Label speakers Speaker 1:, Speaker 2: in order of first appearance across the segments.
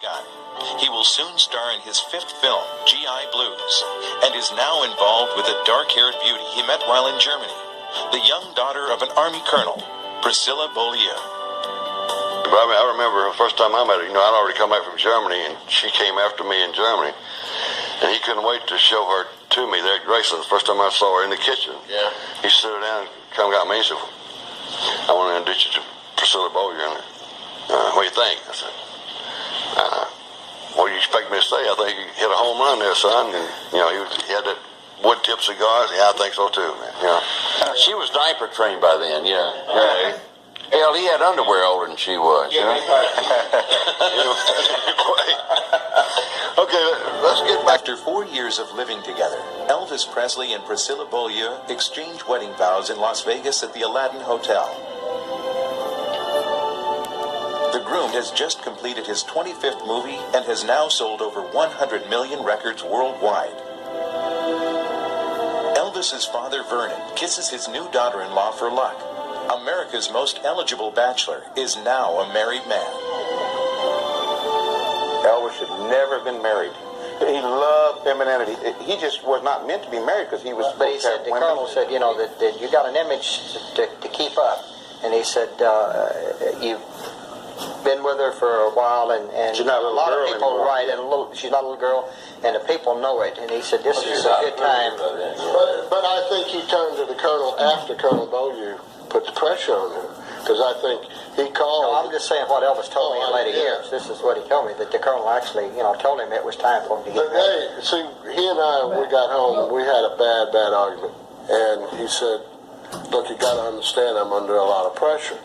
Speaker 1: guy. He will soon star in his 5th film, G.I. Blues, and is now involved with a dark-haired beauty he met while in Germany, the young daughter of an Army colonel, Priscilla.
Speaker 2: I remember the first time I met her, I'd already come back from Germany, and she came after me in Germany, and he couldn't wait to show her to me there at Graceland. The first time I saw her in the kitchen. Yeah. He stood her down and come got me and said, I want to introduce you to Priscilla Bowyer. What do you think? I said, what do you expect me to say? I think you hit a home run there, son. And, he had that wood tip cigars. Yeah, I think so too, man.
Speaker 3: She was diaper trained by then, yeah. Hell, he had underwear older than she was.
Speaker 2: Okay, let's get back.
Speaker 1: After 4 years of living together, Elvis Presley and Priscilla Beaulieu exchanged wedding vows in Las Vegas at the Aladdin Hotel. The groom has just completed his 25th movie and has now sold over 100 million records worldwide. Elvis's father, Vernon, kisses his new daughter-in-law for luck. America's most eligible bachelor is now a married man.
Speaker 4: Elvis should never have been married. He loved femininity. He just was not meant to be married because he was.
Speaker 5: But he said, the colonel said, that you got an image to keep up. And he said, you've been with her for a while, and
Speaker 4: she's not a
Speaker 5: lot of people
Speaker 4: anymore.
Speaker 5: write, and she's not a little girl, and the people know it. And he said, this is a good time.
Speaker 6: But I think he turned to the colonel after Colonel Beaulieu put the pressure on him, because I think he called.
Speaker 5: No, I'm just saying what Elvis told me in later years. This is what he told me, that the colonel actually, told him it was time for him to get married.
Speaker 6: See, he and I, we got home, we had a bad argument, and he said, look, you got to understand I'm under a lot of pressure.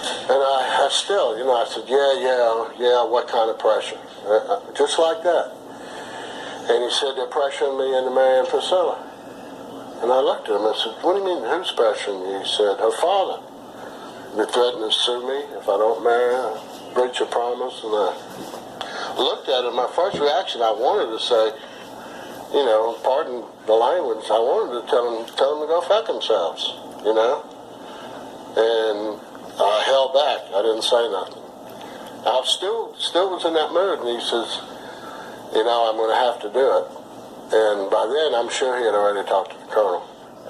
Speaker 6: And I still, I said, yeah, what kind of pressure? Just like that. And he said, they're pressuring me into marrying Priscilla. And I looked at him and said, what do you mean, who's pressuring you? He said, her father. They threatened to sue me if I don't marry her, breach a promise. And I looked at him, my first reaction, I wanted to say, pardon the language, I wanted to tell them to go fuck themselves, And I held back. I didn't say nothing. I still was in that mood, and he says, I'm going to have to do it. And by then, I'm sure he had already talked to the colonel.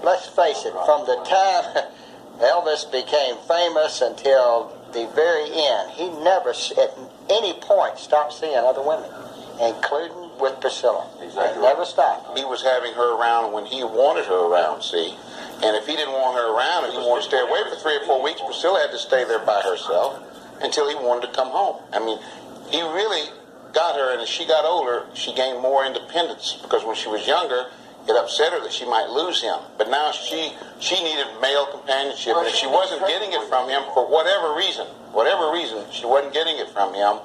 Speaker 5: Let's face it, from the time Elvis became famous until the very end, he never, at any point, stopped seeing other women, including with Priscilla. Exactly. He never stopped.
Speaker 4: He was having her around when he wanted her around, see? And if he didn't want her around, if he wanted to stay away for 3 or 4 weeks, Priscilla had to stay there by herself until he wanted to come home. I mean, he really got her, and as she got older, she gained more independence, because when she was younger, it upset her that she might lose him. But now she needed male companionship, and if she wasn't getting it from him for whatever reason, she wasn't getting it from him,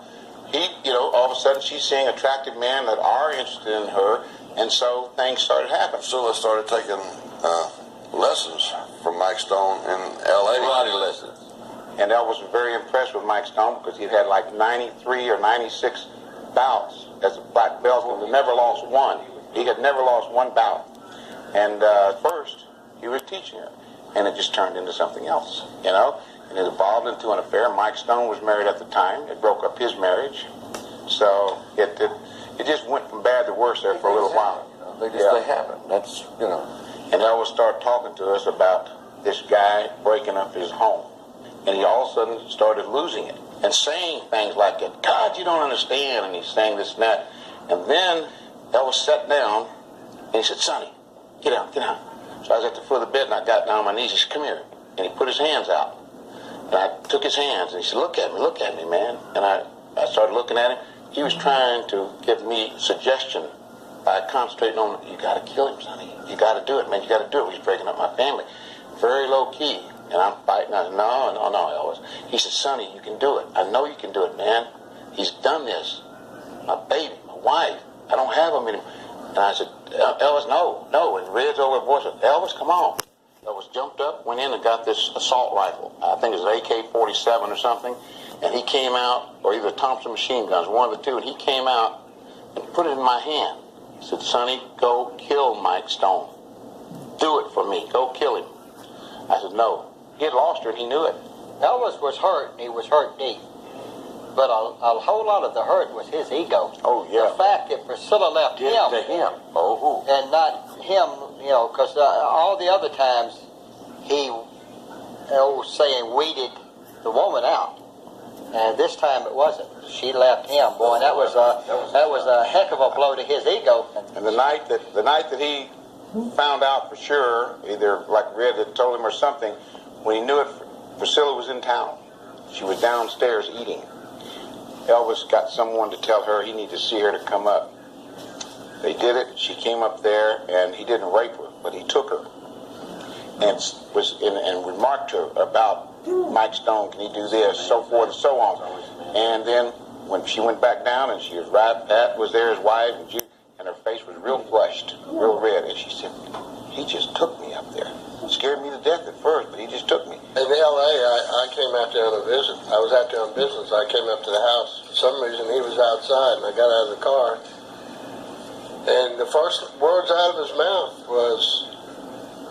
Speaker 4: he, all of a sudden she's seeing attractive men that are interested in her, and so things started happening.
Speaker 2: Priscilla started taking lessons from Mike Stone in L.A.
Speaker 3: Karate lessons.
Speaker 4: And Elvis was very impressed with Mike Stone, because he had like 93 or 96 bouts as a black belt, and he never lost one. He had never lost one bout. And first, he was teaching her, and it just turned into something else, and it evolved into an affair. Mike Stone was married at the time. It broke up his marriage. So it just went from bad to worse there for a little while.
Speaker 3: They happen. That's,
Speaker 4: And Elvis started talking to us about this guy breaking up his home. And he all of a sudden started losing it and saying things like, God, you don't understand. And he's saying this and that. And then Elvis sat down and he said, Sonny, get down. So I was at the foot of the bed, and I got down on my knees. He said, come here. And he put his hands out. And I took his hands, and he said, look at me, man. And I started looking at him. He was trying to give me suggestion by concentrating on, you got to kill him, Sonny. You got to do it, man. You got to do it. He's breaking up my family. Very low key. And I'm fighting. I said, no, Elvis. He said, Sonny, you can do it. I know you can do it, man. He's done this. My baby, my wife. I don't have him anymore. And I said, Elvis, no. And Red's over voice said, Elvis, come on. Elvis jumped up, went in and got this assault rifle. I think it was an AK-47 or something. And he came out, or either Thompson machine guns, one of the two. And he came out and put it in my hand. He said, Sonny, go kill Mike Stone. Do it for me. Go kill him. I said, no. He had lost her, and he knew it.
Speaker 5: Elvis was hurt, and he was hurt deep. But a whole lot of the hurt was his ego.
Speaker 4: Oh, yeah.
Speaker 5: The fact that Priscilla left
Speaker 3: Did
Speaker 5: him
Speaker 3: to him. Oh.
Speaker 5: and not him, you know, because all the other times he, saying, weeded the woman out. And this time it wasn't. She left him. Boy, that was a heck of a blow to his ego.
Speaker 4: And the night that he found out for sure, either like Red had told him or something, when he knew it, Priscilla was in town. She was downstairs eating. Elvis got someone to tell her he needed to see her to come up. They did it. She came up there, and he didn't rape her, but he took her and remarked to her about Mike Stone, can he do this, so forth and so on. And then when she went back down, and she was Pat was there, his wife, and her face was real flushed, real red, and she said, he just took me up there. It scared me to death at first, but he just took me.
Speaker 6: In L.A., I came out there on a visit. I was out there on business. I came up to the house. For some reason, he was outside, and I got out of the car. And the first words out of his mouth was,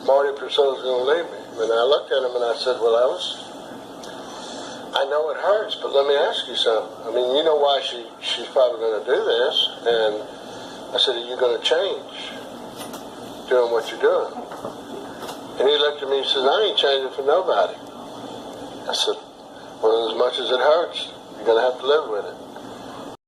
Speaker 6: Marty, Priscilla's going to leave me. And I looked at him and I said, well, Elvis, I know it hurts, but let me ask you something. I mean, you know why she's probably going to do this. And I said, are you going to change doing what you're doing? And he looked at me and says, I ain't changing for nobody. I said, well, as much as it hurts, you're going to have to live with it.